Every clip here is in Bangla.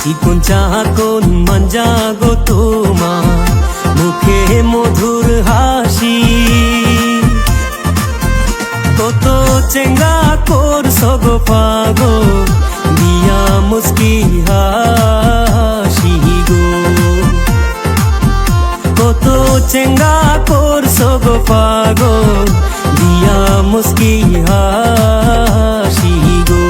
চিকন চাকন মাঞ্জা গো তোমার মুখে মধুর হাসি, কত চেঙ্গা করছো গো পাগল দিয়া মুস্কি হাসি গো, কত চেঙ্গা করছো গো পাগল দিয়া মুস্কি হাসি গো।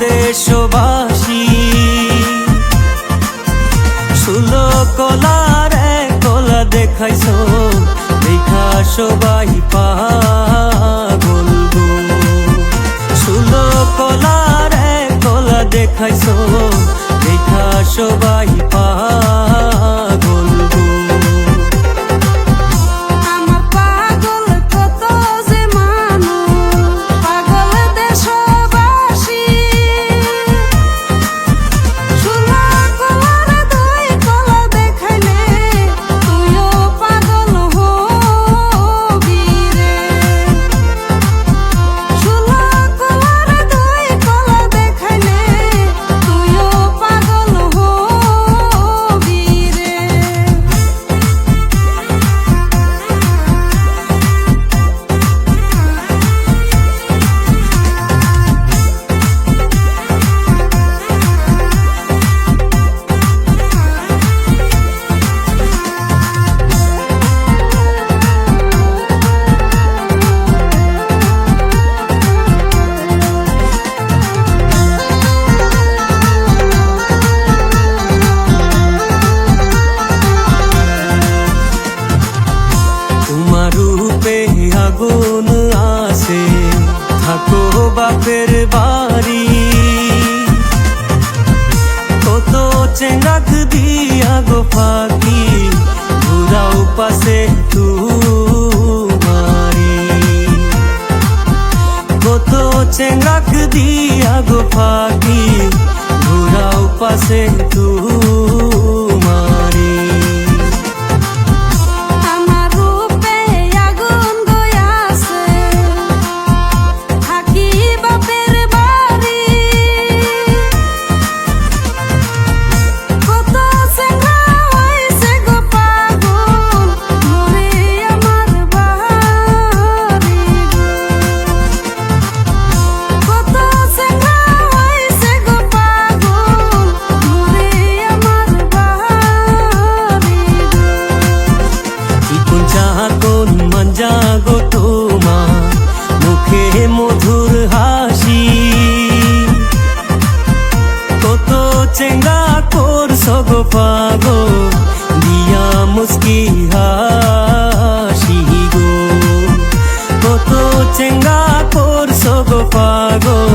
দেশবাসী ষোলো কলার কলা দেখাইছো, দেখা সবাই পাগল গো। ষোলো কলার কলা দেখাইছো, দেখা সবাই পাগল গো। আগুন আসে থাকো বাপের বাড়ি, কত চেঙ্গাক দিয়া গো ফাঁকি ঘুরাও পাশে তুমারি, কত চেঙ্গাক দিয়া গো ফাঁকি ঘুরাও পাশে তুমারি। মাঞ্জা গো তোমার মুখে মধুর হাসি, কত চেঙ্গা করছো গো পাগল দিয়া মুস্কি হাসি গো, কত চেঙ্গা করছো গো পাগল